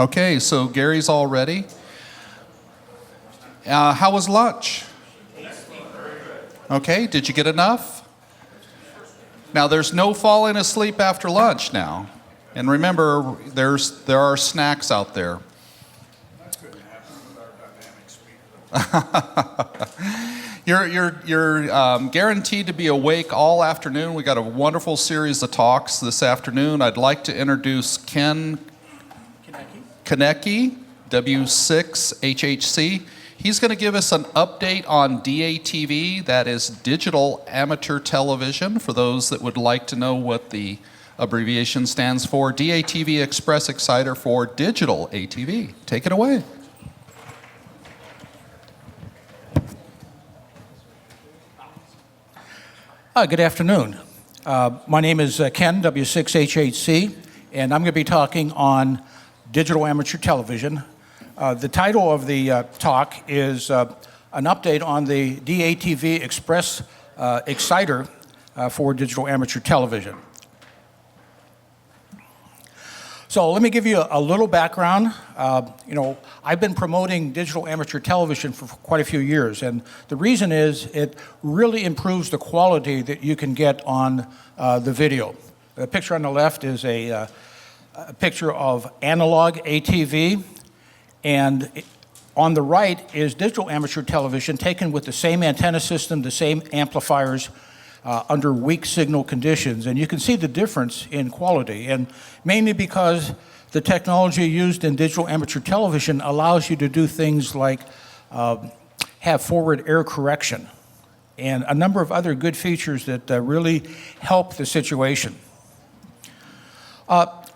Okay, so Gary's all ready. How was lunch? Okay, did you get enough? Now, there's no falling asleep after lunch now. And remember, there are snacks out there. You're guaranteed to be awake all afternoon. We got a wonderful series of talks this afternoon. I'd like to introduce Ken Konecki, W6HHC. He's going to give us an update on DATV, that is Digital Amateur Television, for those that would like to know what the abbreviation stands for. DATV Express Exciter for Digital ATV. Take it away. Good afternoon. My name is Ken, W6HHC, and I'm going to be talking on digital amateur television. The title of the talk is an update on the DATV Express Exciter for digital amateur television. So let me give you a little background. I've been promoting digital amateur television for quite a few years, and the reason is it really improves the quality that you can get on the video. The picture on the left is a picture of analog ATV, and on the right is digital amateur television taken with the same antenna system, the same amplifiers, under weak signal conditions, and you can see the difference in quality, and mainly because the technology used in digital amateur television allows you to do things like have forward air correction and a number of other good features that really help the situation.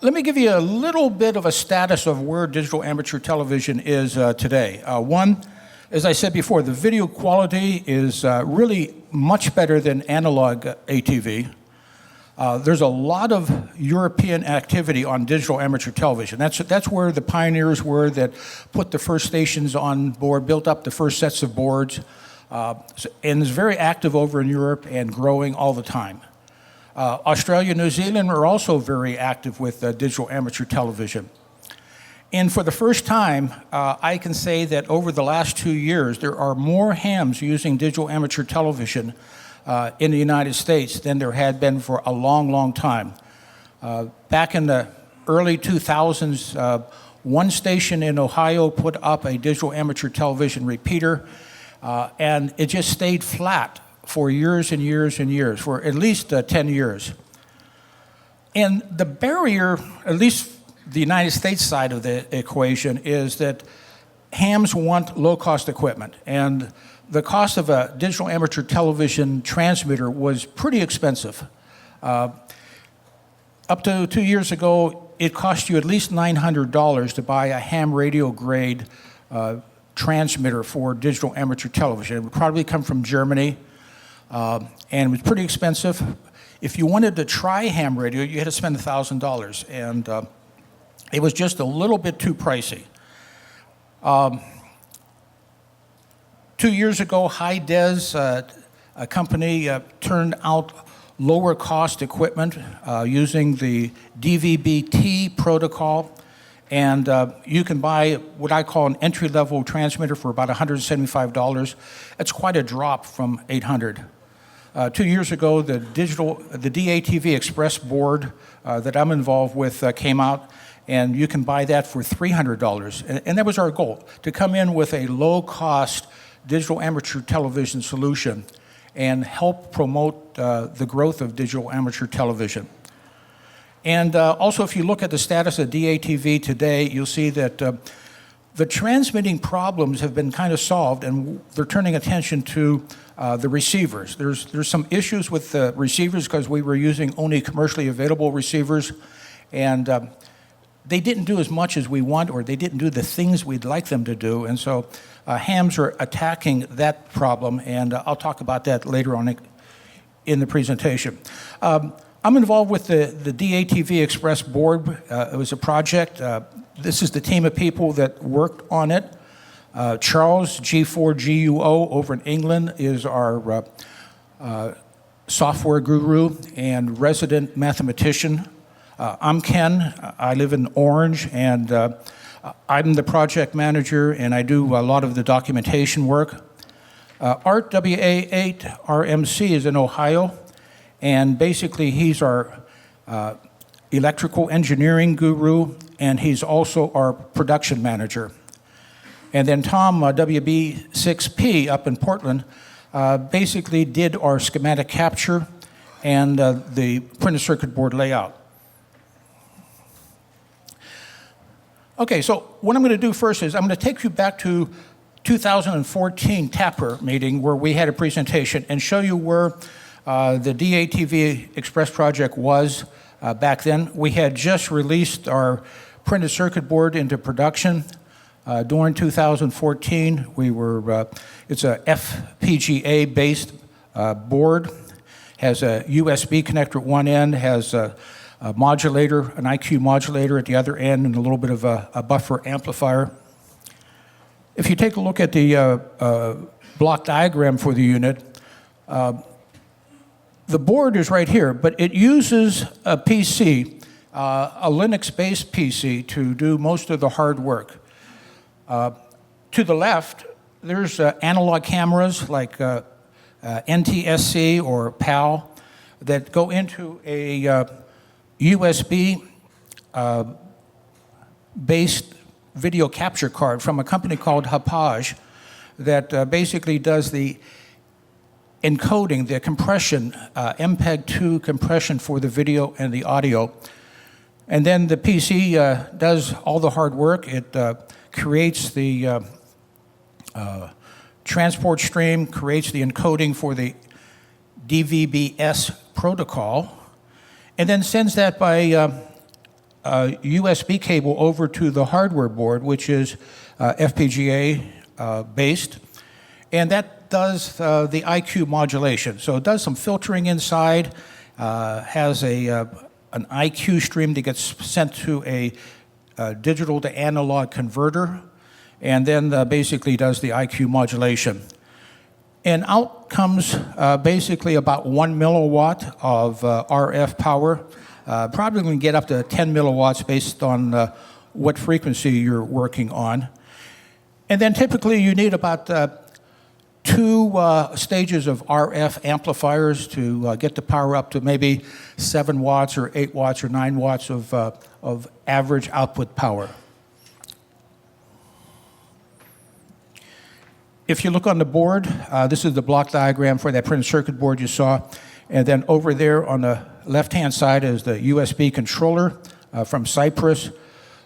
Let me give you a little bit of a status of where digital amateur television is today. One, as I said before, the video quality is really much better than analog ATV. There's a lot of European activity on digital amateur television. That's where the pioneers were that put the first stations on board, built up the first sets of boards, and is very active over in Europe and growing all the time. Australia and New Zealand are also very active with digital amateur television. And for the first time, I can say that over the last 2 years, there are more hams using digital amateur television in the United States than there had been for a long, long time. Back in the early 2000s, one station in Ohio put up a digital amateur television repeater, and it just stayed flat for years and years and years, for at least 10 years. And the barrier, at least the United States side of the equation, is that hams want low-cost equipment, and the cost of a digital amateur television transmitter was pretty expensive. Up to 2 years ago, it cost you at least $900 to buy a ham radio grade transmitter for digital amateur television. It would probably come from Germany, and it was pretty expensive. If you wanted to try ham radio, you had to spend $1,000, and it was just a little bit too pricey. 2 years ago, High Des, a company, turned out lower cost equipment using the DVB-T protocol, and you can buy what I call an entry-level transmitter for about $175. That's quite a drop from $800. 2 years ago, the DATV Express board that I'm involved with came out, and you can buy that for $300. And that was our goal, to come in with a low-cost digital amateur television solution and help promote the growth of digital amateur television. And also, if you look at the status of DATV today, you'll see that the transmitting problems have been kind of solved, and they're turning attention to the receivers. There's some issues with the receivers because we were using only commercially available receivers, and they didn't do as much as we want, or they didn't do the things we'd like them to do, and so hams are attacking that problem, and I'll talk about that later on in the presentation. I'm involved with the DATV Express board. It was a project. This is the team of people that worked on it. Charles, G4GUO, over in England, is our software guru and resident mathematician. I'm Ken. I live in Orange, and I'm the project manager, and I do a lot of the documentation work. Art WA8 RMC is in Ohio, and basically he's our electrical engineering guru, and he's also our production manager. And then Tom, WB6P up in Portland, basically did our schematic capture and the printed circuit board layout. Okay, so what I'm going to do first is I'm going to take you back to 2014 TAPR meeting where we had a presentation and show you where the DATV Express project was back then. We had just released our printed circuit board into production during 2014. It's a FPGA-based board, has a USB connector at one end, has a modulator, an IQ modulator at the other end, and a little bit of a buffer amplifier. If you take a look at the block diagram for the unit, the board is right here, but it uses a PC, a Linux-based PC, to do most of the hard work. To the left, there's analog cameras like NTSC or PAL that go into a USB-based video capture card from a company called Hauppauge that basically does the encoding, the compression, MPEG-2 compression for the video and the audio. And then the PC does all the hard work. It creates the transport stream, creates the encoding for the DVB-S protocol, and then sends that by a USB cable over to the hardware board, which is FPGA based, and that does the IQ modulation. So it does some filtering inside, has an IQ stream that gets sent to a digital to analog converter, and then basically does the IQ modulation. And out comes basically about 1 milliwatt of RF power. Probably going to get up to 10 milliwatts based on what frequency you're working on. And then typically you need about 2 stages of RF amplifiers to get the power up to maybe 7 watts or 8 watts or 9 watts of average output power. If you look on the board, this is the block diagram for that printed circuit board you saw. And then over there on the left-hand side is the USB controller from Cypress.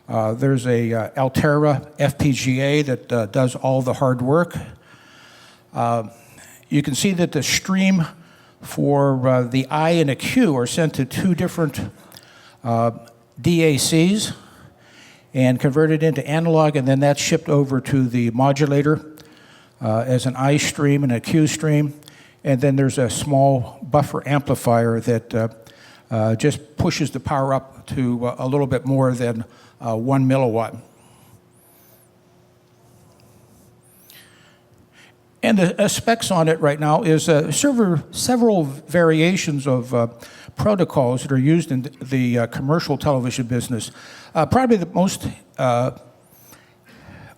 There's a Altera FPGA that does all the hard work. You can see that the stream for the I and the Q are sent to 2 different DACs and converted into analog, and then that's shipped over to the modulator as an I stream and a Q stream. And then there's a small buffer amplifier that just pushes the power up to a little bit more than 1 milliwatt. And the specs on it right now is several variations of protocols that are used in the commercial television business. Probably the most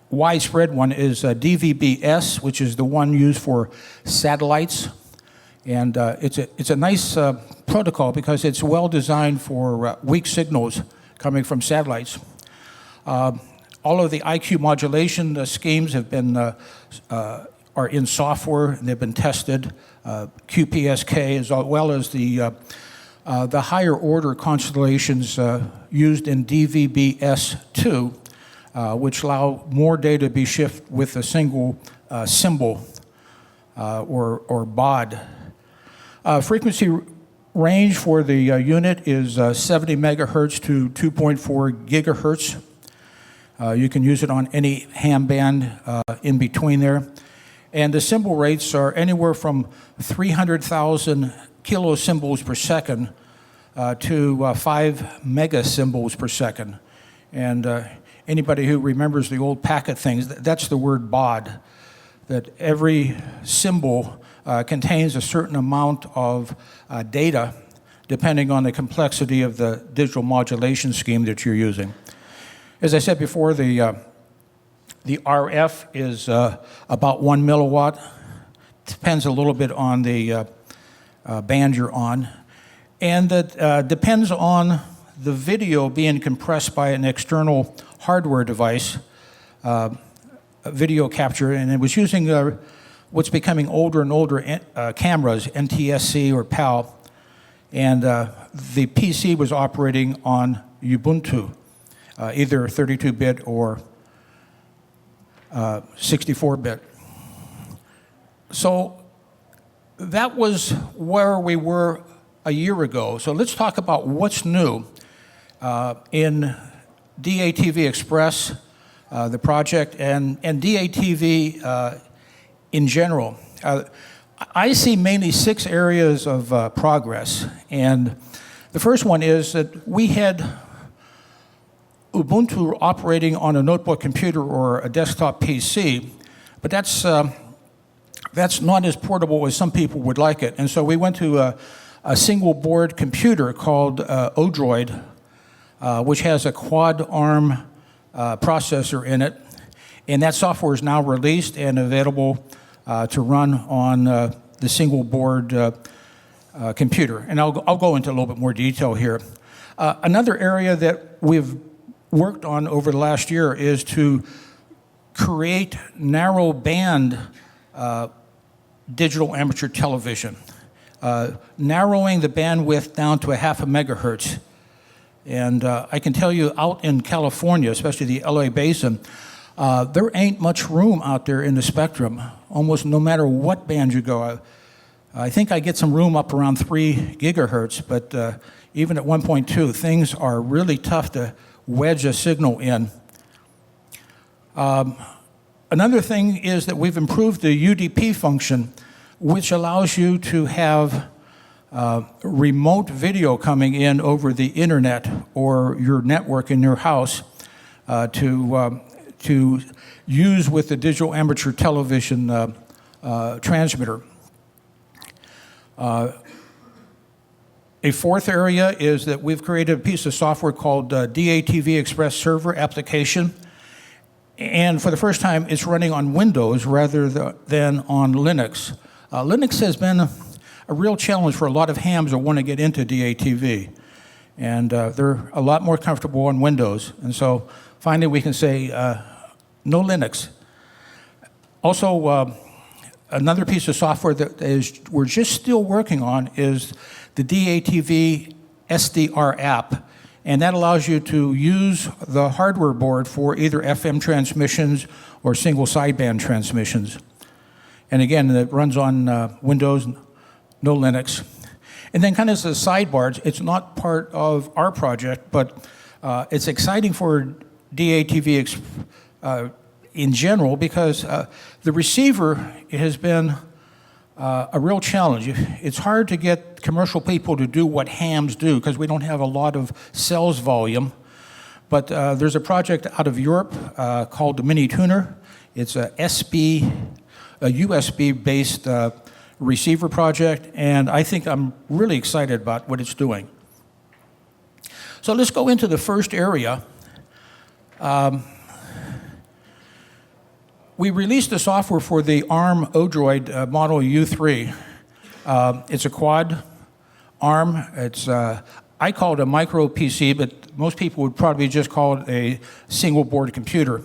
widespread one is DVB-S, which is the one used for satellites. And it's a nice protocol because it's well designed for weak signals coming from satellites. All of the IQ modulation schemes have been are in software, and they've been tested. QPSK, as well as the higher order constellations used in DVB-S2, which allow more data to be shifted with a single symbol or baud. Frequency range for the unit is 70 megahertz to 2.4 gigahertz. You can use it on any ham band in between there. And the symbol rates are anywhere from 300,000 kilosymbols per second to 5 megasymbols per second. And anybody who remembers the old packet things, that's the word baud, that every symbol contains a certain amount of data depending on the complexity of the digital modulation scheme that you're using. As I said before, the RF is about 1 milliwatt. Depends a little bit on the band you're on. And that depends on the video being compressed by an external hardware device, a video capture, and it was using what's becoming older and older cameras, NTSC or PAL, and the PC was operating on Ubuntu, either 32-bit or 64-bit. So that was where we were a year ago. So let's talk about what's new in DATV Express, the project, and DATV in general. I see mainly 6 areas of progress. And the first one is that we had Ubuntu operating on a notebook computer or a desktop PC, but that's not as portable as some people would like it. And so we went to a single board computer called Odroid, which has a quad ARM processor in it. And that software is now released and available to run on the single board computer. And I'll go into a little bit more detail here. Another area that we've worked on over the last year is to create narrow band digital amateur television, narrowing the bandwidth down to 0.5 megahertz. And I can tell you out in California, especially the LA basin, there ain't much room out there in the spectrum, almost no matter what band you go. I think I get some room up around 3 gigahertz, but even at 1.2, things are really tough to wedge a signal in. Another thing is that we've improved the UDP function, which allows you to have remote video coming in over the internet or your network in your house to use with the digital amateur television transmitter. A fourth area is that we've created a piece of software called DATV Express Server Application. And for the first time, it's running on Windows rather than on Linux. Linux has been a real challenge for a lot of hams that want to get into DATV. And they're a lot more comfortable on Windows. And so finally we can say no Linux. Also, another piece of software that we're just still working on is the DATV SDR app. And that allows you to use the hardware board for either FM transmissions or single sideband transmissions. And again, it runs on Windows, no Linux. And then kind of as a sidebars, it's not part of our project, but it's exciting for DATV in general because the receiver has been a real challenge. It's hard to get commercial people to do what hams do because we don't have a lot of cells volume. But there's a project out of Europe called the Mini Tuner. It's a USB-based receiver project, and I think I'm really excited about what it's doing. So let's go into the first area. We released the software for the ARM Odroid model U3. It's a quad ARM. It's I call it a micro PC, but most people would probably just call it a single board computer.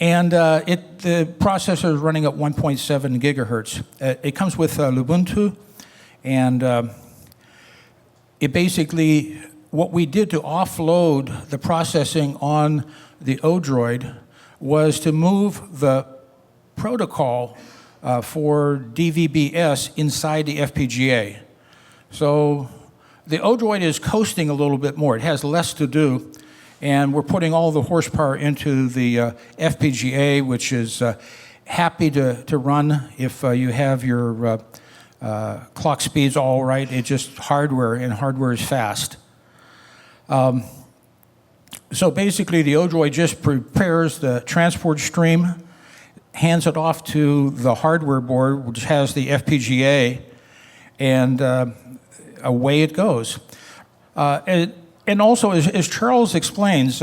And the processor is running at 1.7 gigahertz. It comes with Ubuntu, and it basically, what we did to offload the processing on the Odroid was to move the protocol for DVB-S inside the FPGA. So the Odroid is coasting a little bit more. It has less to do, and we're putting all the horsepower into the FPGA, which is happy to run if you have your clock speeds all right. It's just hardware, and hardware is fast. So basically, the Odroid just prepares the transport stream, hands it off to the hardware board, which has the FPGA, and away it goes. And also, as Charles explains,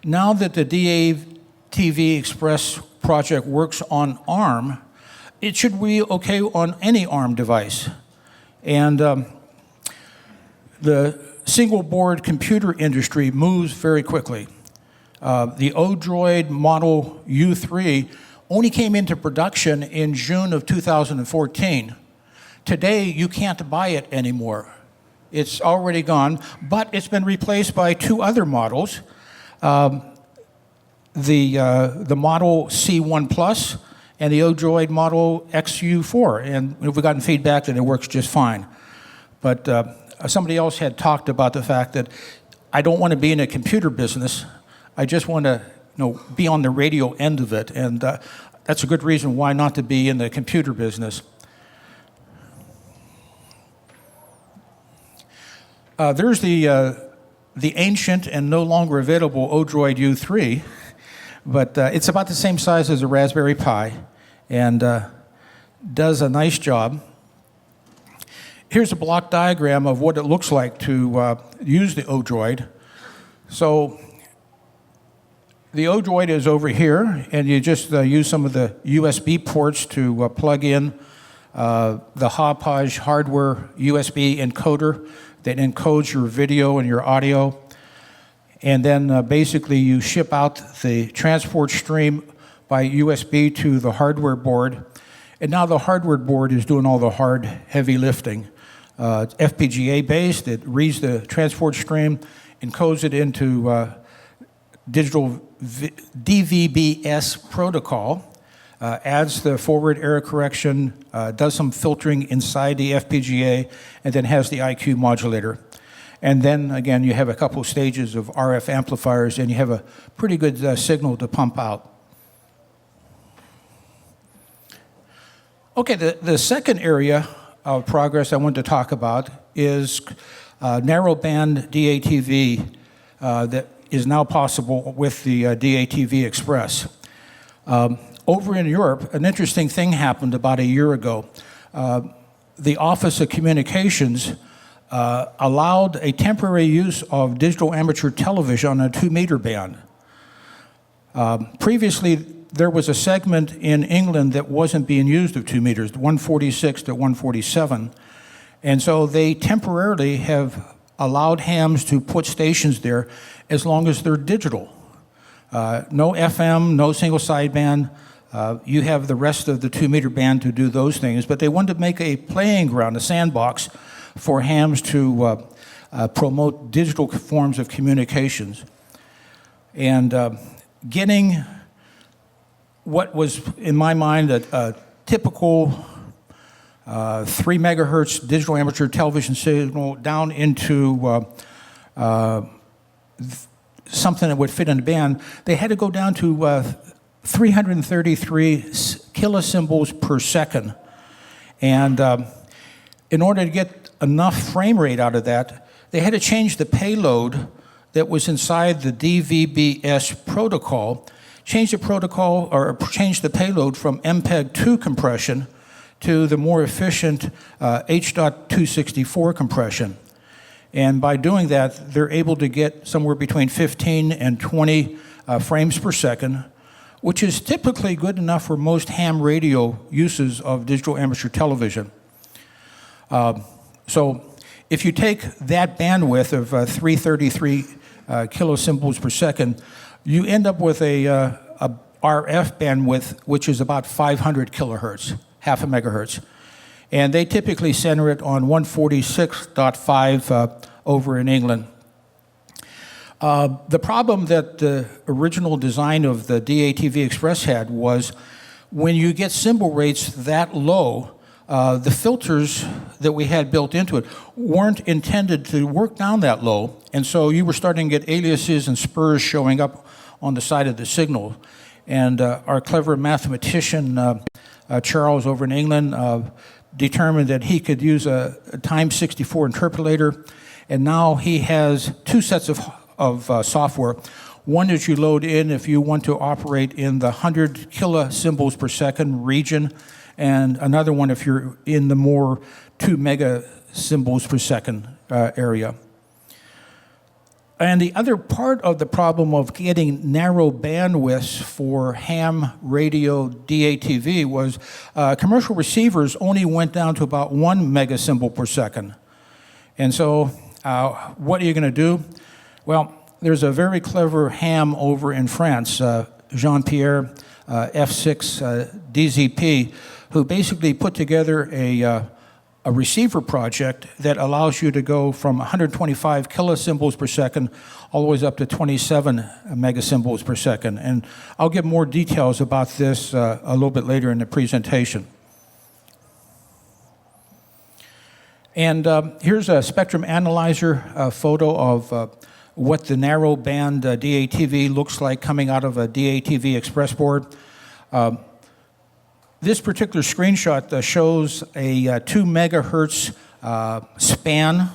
Now that the DATV Express project works on ARM, it should be okay on any ARM device. And the single-board computer industry moves very quickly. The Odroid Model U3 only came into production in June of 2014. Today, you can't buy it anymore. It's already gone, but it's been replaced by two other models. The Model C1 Plus and the Odroid Model XU4, and we've gotten feedback that it works just fine. But somebody else had talked about the fact that I don't want to be in a computer business. I just want to be on the radio end of it, and that's a good reason why not to be in the computer business. There's the ancient and no longer available Odroid U3, but it's about the same size as a Raspberry Pi and does a nice job. Here's a block diagram of what it looks like to use the Odroid. So the Odroid is over here, and you just use some of the USB ports to plug in the Hauppauge hardware USB encoder that encodes your video and your audio. And then basically you ship out the transport stream by USB to the hardware board. And now the hardware board is doing all the hard, heavy lifting. It's FPGA based. It reads the transport stream, encodes it into digital DVB-S protocol, adds the forward error correction, does some filtering inside the FPGA, and then has the IQ modulator. And then, again, you have a couple stages of RF amplifiers, and you have a pretty good signal to pump out. Okay, the second area of progress I want to talk about is narrowband DATV that is now possible with the DATV Express. Over in Europe, an interesting thing happened about a year ago. The Office of Communications allowed a temporary use of digital amateur television on a 2-meter band. Previously, there was a segment in England that wasn't being used of 2 meters, 146 to 147. And so they temporarily have allowed hams to put stations there as long as they're digital. No FM, no single sideband. You have the rest of the 2-meter band to do those things, but they wanted to make a playing ground, a sandbox, for hams to promote digital forms of communications. And getting what was, in my mind, a typical 3 megahertz digital amateur television signal down into something that would fit in the band, they had to go down to 333 kilosymbols per second. And in order to get enough frame rate out of that, they had to change the payload that was inside the DVB-S protocol, change the protocol or change the payload from MPEG-2 compression to the more efficient H.264 compression. And by doing that, they're able to get somewhere between 15 and 20 frames per second, which is typically good enough for most ham radio uses of digital amateur television. So if you take that bandwidth of 333 kilosymbols per second, you end up with a RF bandwidth which is about 500 kilohertz, half a megahertz. And they typically center it on 146.5 over in England. The problem that the original design of the DATV Express had was when you get symbol rates that low, the filters that we had built into it weren't intended to work down that low, and so you were starting to get aliases and spurs showing up on the side of the signal. And our clever mathematician, Charles over in England, determined that he could use a Time 64 interpolator, and now he has two sets of software. One is you load in if you want to operate in the 100 kilosymbols per second region, and another one if you're in the more 2 megasymbols per second area. And the other part of the problem of getting narrow bandwidths for ham radio DATV was commercial receivers only went down to about 1 megasymbol per second. And so what are you going to do? Well, there's a very clever ham over in France, Jean-Pierre F6 DZP, who basically put together a receiver project that allows you to go from 125 kilosymbols per second all the way up to 27 megasymbols per second. And I'll give more details about this a little bit later in the presentation. And here's a spectrum analyzer photo of what the narrow band DATV looks like coming out of a DATV express board. This particular screenshot shows a 2 megahertz span,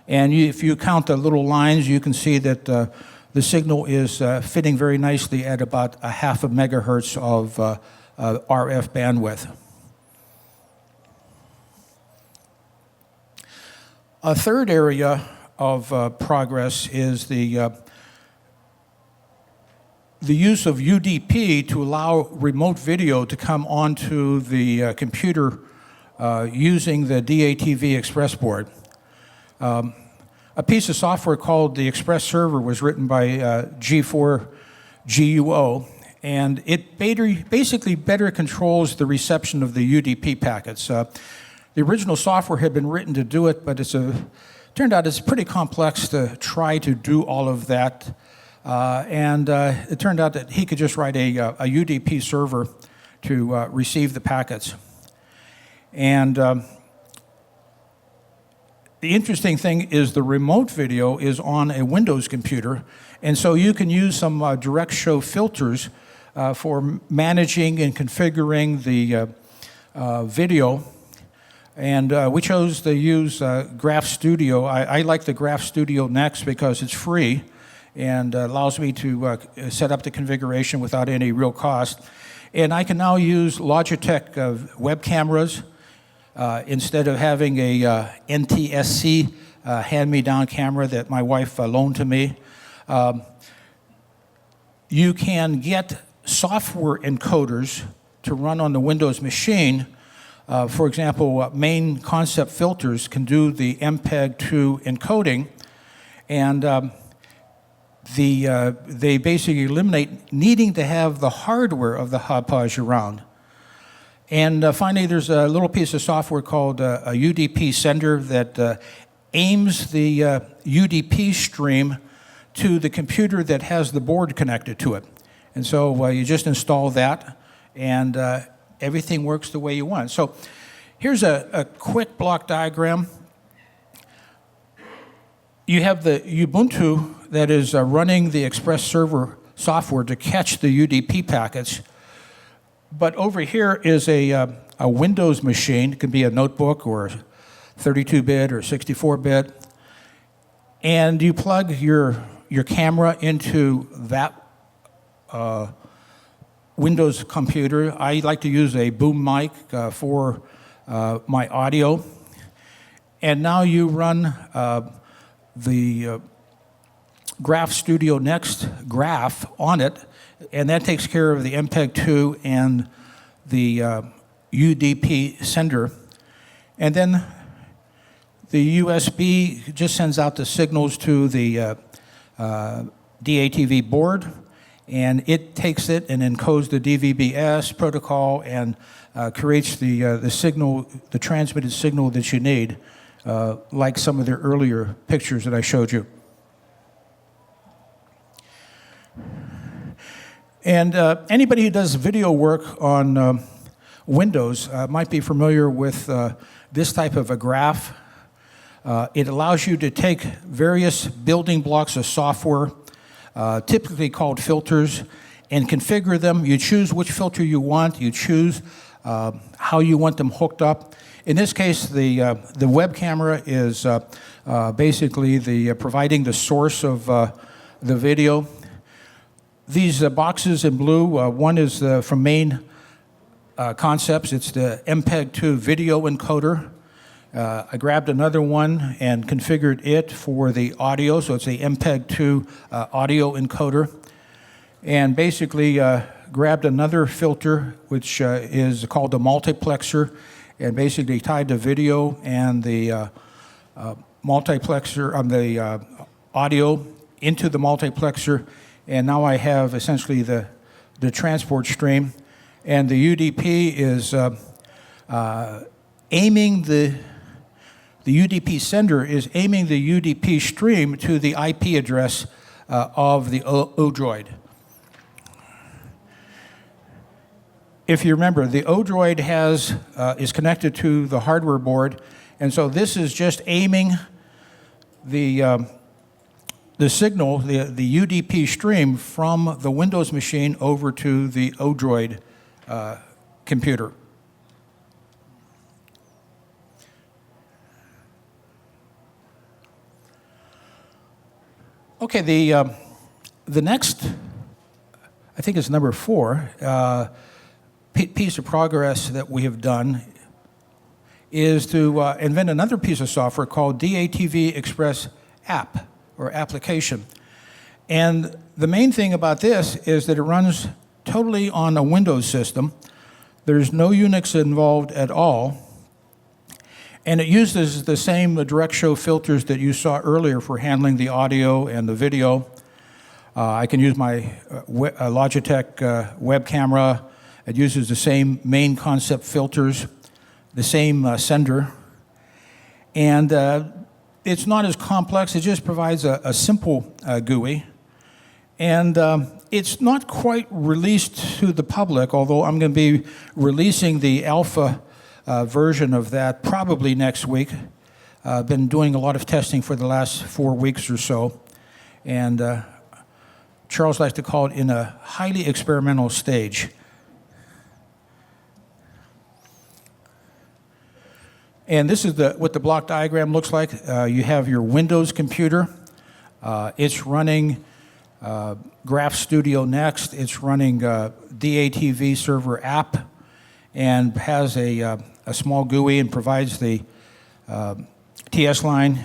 and if you count the little lines, you can see that the signal is fitting very nicely at about a half a megahertz of RF bandwidth. A third area of progress is the use of UDP to allow remote video to come onto the computer using the DATV Express board. A piece of software called the Express Server was written by G4GUO, and it basically better controls the reception of the UDP packets. The original software had been written to do it, but turned out it's pretty complex to try to do all of that. And it turned out that he could just write a UDP server to receive the packets. And the interesting thing is the remote video is on a Windows computer, and so you can use some direct show filters for managing and configuring the video. And we chose to use Graph Studio. I like the Graph Studio Next because it's free and allows me to set up the configuration without any real cost. And I can now use Logitech web cameras instead of having a NTSC hand-me-down camera that my wife loaned to me. You can get software encoders to run on the Windows machine. For example, main concept filters can do the MPEG-2 encoding, and they basically eliminate needing to have the hardware of the Hauppauge around. And finally, there's a little piece of software called a UDP sender that aims the UDP stream to the computer that has the board connected to it. And so you just install that, and everything works the way you want. So here's a quick block diagram. You have the Ubuntu that is running the Express Server software to catch the UDP packets. But over here is a Windows machine. It can be a notebook or 32-bit or 64-bit. And you plug your camera into that Windows computer. I like to use a boom mic for my audio. And now you run the Graph Studio Next graph on it, and that takes care of the MPEG-2 and the UDP sender. And then the USB just sends out the signals to the DATV board, and it takes it and encodes the DVB-S protocol and creates the signal, the transmitted signal that you need, like some of the earlier pictures that I showed you. And anybody who does video work on Windows might be familiar with this type of a graph. It allows you to take various building blocks of software, typically called filters, and configure them. You choose which filter you want. You choose how you want them hooked up. In this case, the web camera is basically providing the source of the video. These boxes in blue, one is from Main Concepts. It's the MPEG-2 video encoder. I grabbed another one and configured it for the audio, so it's a MPEG-2 audio encoder, and basically grabbed another filter, which is called the multiplexer, and basically tied the video and the multiplexer, the audio into the multiplexer, and now I have essentially the transport stream, and the UDP is aiming the UDP sender is aiming the UDP stream to the IP address of the Odroid. If you remember, the Odroid is connected to the hardware board, and so this is just aiming the signal, the UDP stream from the Windows machine over to the Odroid computer. Okay, the next, I think it's number 4, piece of progress that we have done is to invent another piece of software called DATV Express App, or application. And the main thing about this is that it runs totally on a Windows system. There's no Unix involved at all. And it uses the same direct show filters that you saw earlier for handling the audio and the video. I can use my Logitech web camera. It uses the same main concept filters, the same sender. And it's not as complex. It just provides a simple GUI. And it's not quite released to the public, although I'm going to be releasing the alpha version of that probably next week. I've been doing a lot of testing for the last 4 weeks or so, and Charles likes to call it in a highly experimental stage. And this is what the block diagram looks like. You have your Windows computer. It's running Graph Studio Next. It's running DATV Server App, and has a small GUI and provides the TS line.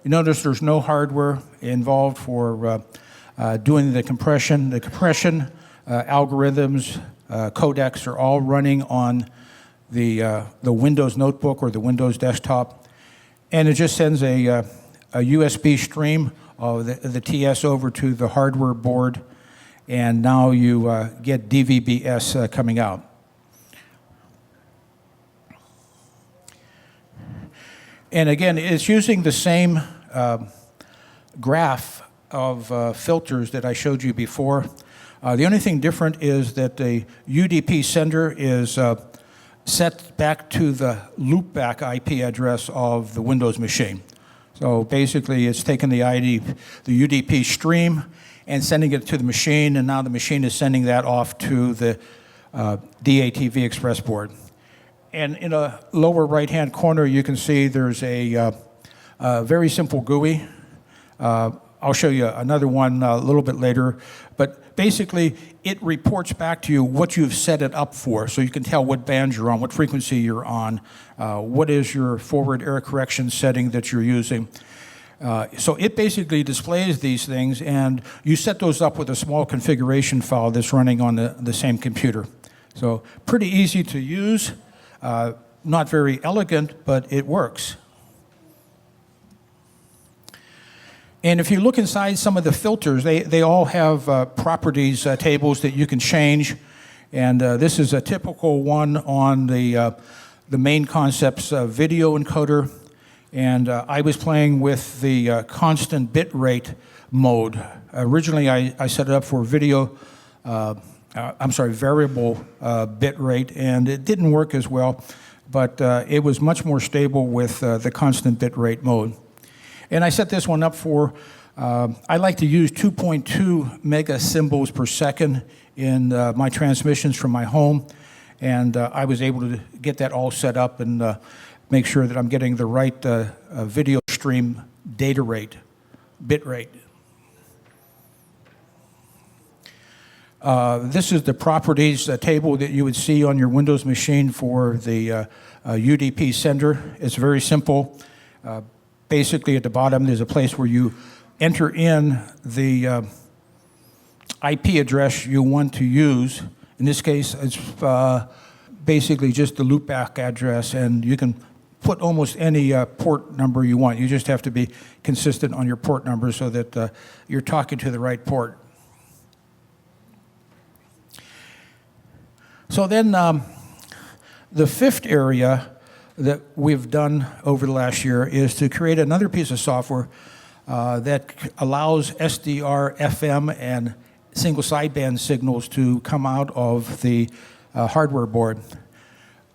You notice there's no hardware involved for doing the compression. The compression algorithms, codecs are all running on the Windows notebook or the Windows desktop, and it just sends a USB stream of the TS over to the hardware board, and now you get DVB-S coming out. And again, it's using the same graph of filters that I showed you before. The only thing different is that the UDP sender is set back to the loopback IP address of the Windows machine. So basically, it's taken the UDP stream and sending it to the machine, and now the machine is sending that off to the DATV Express board. And in a lower right-hand corner, you can see there's a very simple GUI. I'll show you another one a little bit later. But basically, it reports back to you what you've set it up for, so you can tell what band you're on, what frequency you're on, what is your forward error correction setting that you're using. So it basically displays these things, and you set those up with a small configuration file that's running on the same computer. So pretty easy to use. Not very elegant, but it works. And if you look inside some of the filters, they all have properties tables that you can change. And this is a typical one on the main concepts video encoder. And I was playing with the constant bit rate mode. Originally, I set it up for variable bit rate, and it didn't work as well, but it was much more stable with the constant bit rate mode. And I set this one up for, I like to use 2.2 mega symbols per second in my transmissions from my home, and I was able to get that all set up and make sure that I'm getting the right video stream data rate, bit rate. This is the properties table that you would see on your Windows machine for the UDP sender. It's very simple. Basically, at the bottom, there's a place where you enter in the IP address you want to use. In this case, it's basically just the loopback address, and you can put almost any port number you want. You just have to be consistent on your port number so that you're talking to the right port. So then the fifth area that we've done over the last year is to create another piece of software that allows SDR, FM, and single sideband signals to come out of the hardware board.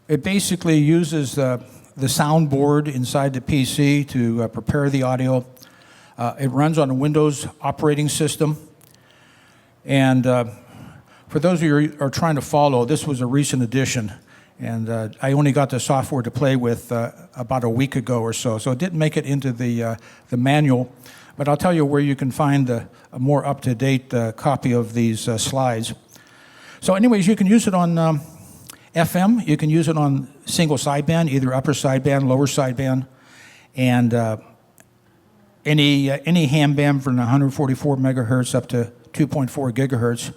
It basically uses the soundboard inside the PC to prepare the audio. It runs on a Windows operating system. And for those of you who are trying to follow, this was a recent addition. And I only got the software to play with about a week ago or so. So it didn't make it into the manual. But I'll tell you where you can find a more up-to-date copy of these slides. So anyways, you can use it on FM. You can use it on single sideband, either upper sideband, lower sideband, and any ham band from 144 megahertz up to 2.4 gigahertz.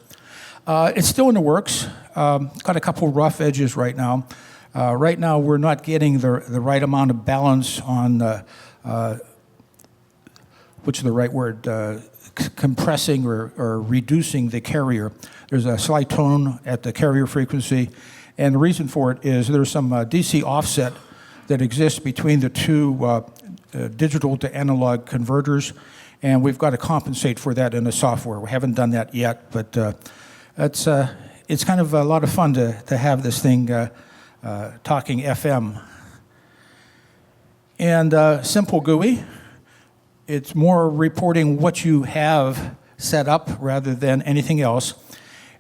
It's still in the works. Got a couple rough edges right now. Right now, we're not getting the right amount of balance on, what's the right word, compressing or reducing the carrier. There's a slight tone at the carrier frequency, and the reason for it is there's some DC offset that exists between the two digital to analog converters, and we've got to compensate for that in the software. We haven't done that yet, but it's kind of a lot of fun to have this thing talking FM. And simple GUI, it's more reporting what you have set up rather than anything else.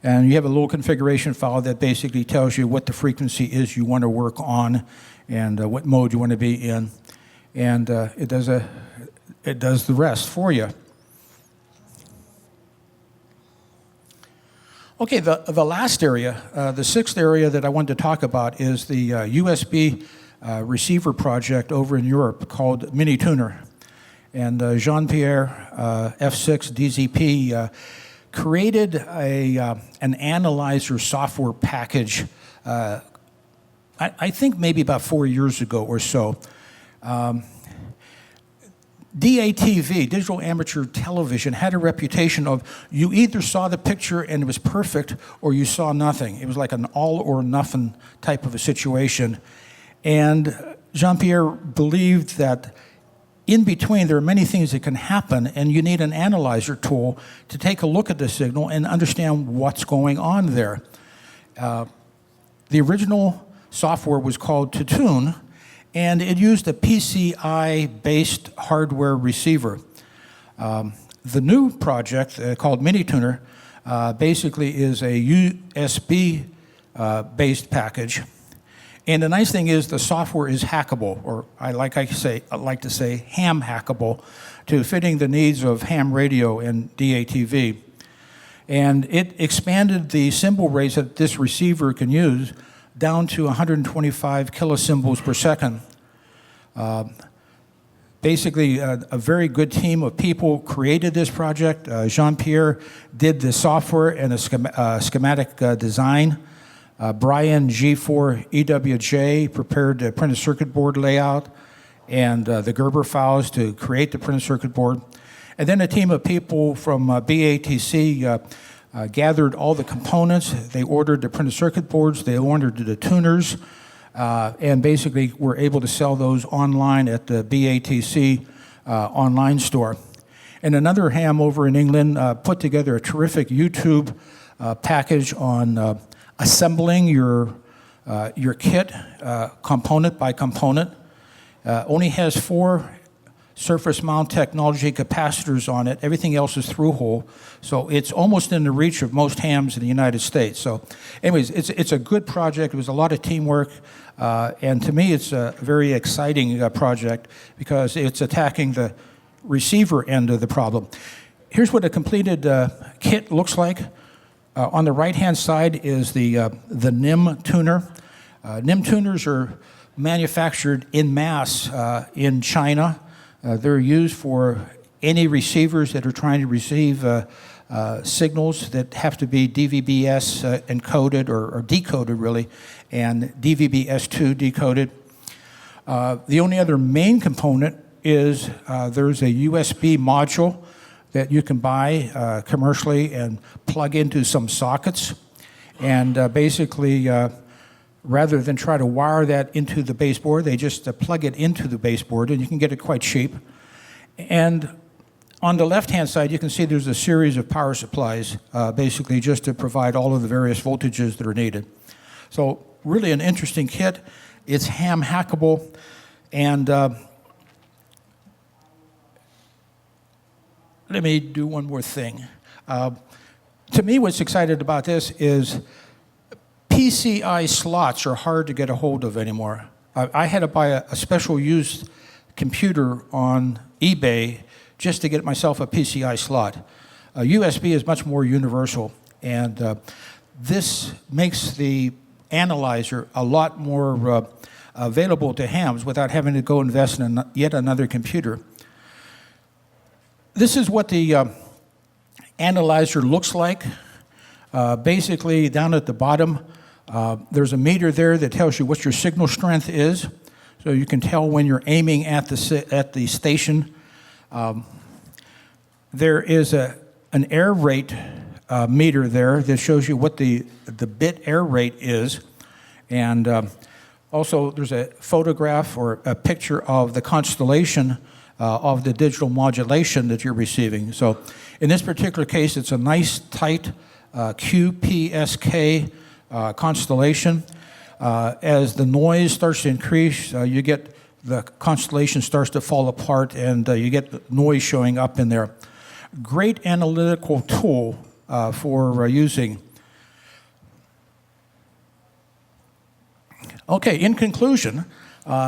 And you have a little configuration file that basically tells you what the frequency is you want to work on and what mode you want to be in. And it does the rest for you. Okay, the last area, the sixth area that I wanted to talk about is the USB receiver project over in Europe called Mini Tuner. And Jean-Pierre, F6 DZP, created an analyzer software package, I think maybe about 4 years ago or so. DATV, digital amateur television, had a reputation of you either saw the picture and it was perfect or you saw nothing. It was like an all or nothing type of a situation. And Jean-Pierre believed that in between there are many things that can happen and you need an analyzer tool to take a look at the signal and understand what's going on there. The original software was called Tune, and it used a PCI-based hardware receiver. The new project called Mini Tuner basically is a USB-based package. And the nice thing is the software is hackable, or I like to say ham hackable, to fitting the needs of ham radio and DATV. And it expanded the symbol rates that this receiver can use down to 125 kilosymbols per second. Basically, a very good team of people created this project. Jean-Pierre did the software and a schematic design. Brian G4 EWJ prepared the printed circuit board layout and the Gerber files to create the printed circuit board. And then a team of people from BATC gathered all the components. They ordered the printed circuit boards, they ordered the tuners, and basically were able to sell those online at the BATC online store. And another ham over in England put together a terrific YouTube package on assembling your kit component by component. Only has 4 surface mount technology capacitors on it. Everything else is through hole. So it's almost in the reach of most hams in the United States. So anyways, it's a good project. It was a lot of teamwork. And to me, it's a very exciting project because it's attacking the receiver end of the problem. Here's what a completed kit looks like. On the right-hand side is the NIM tuner. NIM tuners are manufactured in mass in China. They're used for any receivers that are trying to receive signals that have to be DVB-S encoded or decoded, really, and DVB-S2 decoded. The only other main component is there's a USB module that you can buy commercially and plug into some sockets. And basically, rather than try to wire that into the baseboard, they just plug it into the baseboard, and you can get it quite cheap. And on the left-hand side, you can see there's a series of power supplies, basically just to provide all of the various voltages that are needed. So really an interesting kit. It's ham hackable, and let me do one more thing. To me, what's excited about this is PCI slots are hard to get a hold of anymore. I had to buy a special used computer on eBay just to get myself a PCI slot. USB is much more universal, and this makes the analyzer a lot more available to hams without having to go invest in yet another computer. This is what the analyzer looks like. Basically, down at the bottom, there's a meter there that tells you what your signal strength is, so you can tell when you're aiming at the station. There is an air rate meter there that shows you what the bit air rate is, and also there's a photograph or a picture of the constellation of the digital modulation that you're receiving. So in this particular case, it's a nice tight QPSK constellation. As the noise starts to increase, you get the constellation starts to fall apart, and you get noise showing up in there. Great analytical tool for using. Okay, in conclusion,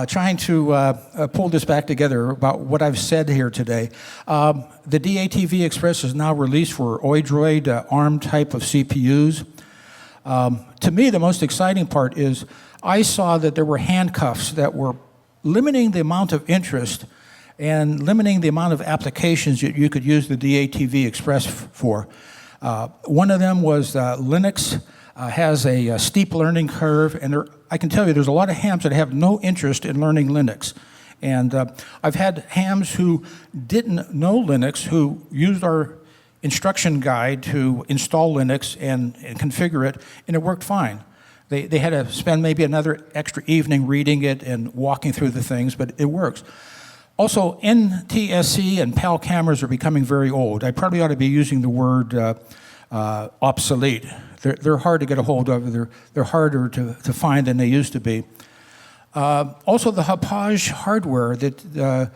trying to pull this back together about what I've said here today. The DATV Express is now released for Odroid ARM type of CPUs. To me, the most exciting part is I saw that there were handcuffs that were limiting the amount of interest and limiting the amount of applications that you could use the DATV Express for. One of them was Linux has a steep learning curve, and I can tell you there's a lot of hams that have no interest in learning Linux. And I've had hams who didn't know Linux who used our instruction guide to install Linux and configure it, and it worked fine. They had to spend maybe another extra evening reading it and walking through the things, but it works. Also, NTSC and PAL cameras are becoming very old. I probably ought to be using the word obsolete. They're hard to get a hold of. They're harder to find than they used to be. Also, the Hauppauge hardware that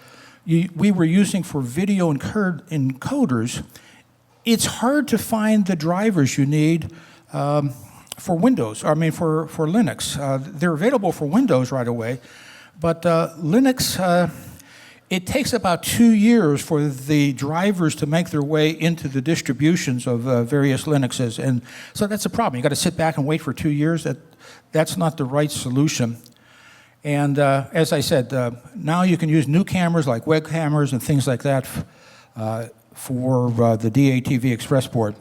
we were using for video encoders, it's hard to find the drivers you need for Windows, for Linux. They're available for Windows right away, but Linux, it takes about 2 years for the drivers to make their way into the distributions of various Linuxes, and so that's a problem. You got to sit back and wait for 2 years. That's not the right solution. And as I said, now you can use new cameras like web cameras and things like that for the DATV Express board.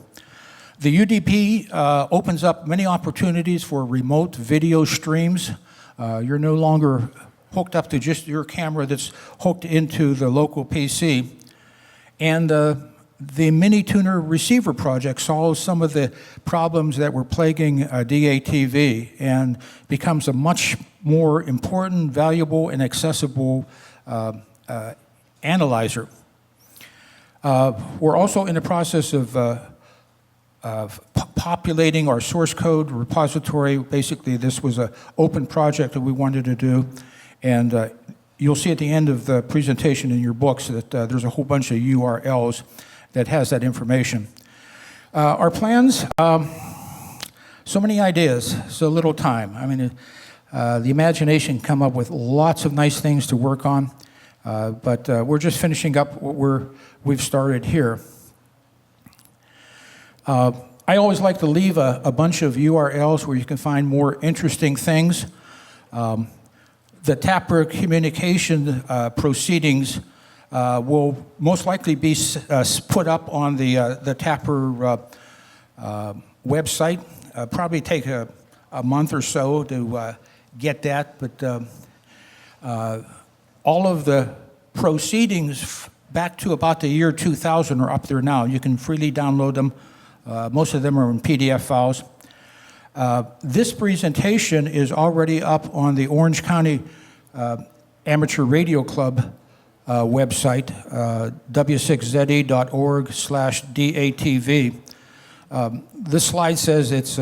The UDP opens up many opportunities for remote video streams. You're no longer hooked up to just your camera that's hooked into the local PC. And the Mini Tuner Receiver project solves some of the problems that were plaguing DATV and becomes a much more important, valuable, and accessible analyzer. We're also in the process of populating our source code repository. Basically, this was an open project that we wanted to do. And you'll see at the end of the presentation in your books that there's a whole bunch of URLs that has that information. Our plans, so many ideas, so little time. I mean, the imagination come up with lots of nice things to work on, but we're just finishing up what we've started here. I always like to leave a bunch of URLs where you can find more interesting things. The Tapper communication proceedings will most likely be put up on the Tapper website. Probably take a month or so to get that, but all of the proceedings back to about the year 2000 are up there now. You can freely download them. Most of them are in PDF files. This presentation is already up on the Orange County Amateur Radio Club website, w6ze.org/DATV. This slide says it's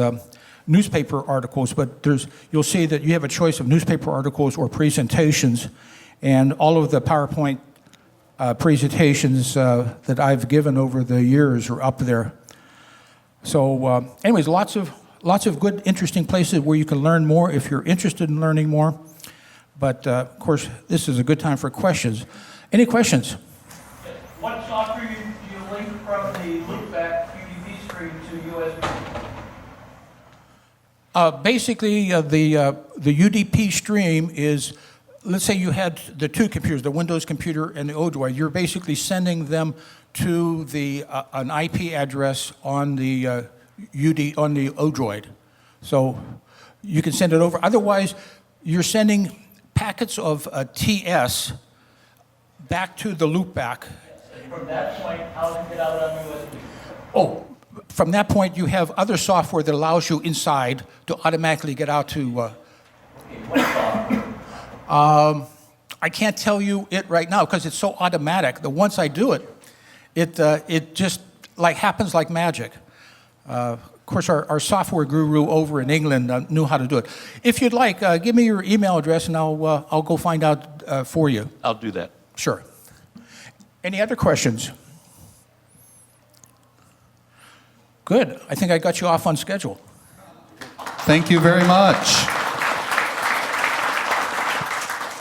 newspaper articles, but you'll see that you have a choice of newspaper articles or presentations, and all of the PowerPoint presentations that I've given over the years are up there. So anyways, lots of good, interesting places where you can learn more if you're interested in learning more. But of course, this is a good time for questions. Any questions? Yes. What software do you link from the loopback UDP stream to USB? Basically, the UDP stream is, let's say you had the two computers, the Windows computer and the Odroid. You're basically sending them to an IP address on the on the Odroid. So you can send it over. Otherwise, you're sending packets of TS back to the loopback. And from that point, how to get out on USB? Oh, from that point, you have other software that allows you inside to automatically get out to. What software? I can't tell you it right now because it's so automatic that once I do it, it just like happens like magic. Of course, our software guru over in England knew how to do it. If you'd like, give me your email address and I'll go find out for you. I'll do that. Sure. Any other questions? Good. I think I got you off on schedule. Thank you very much.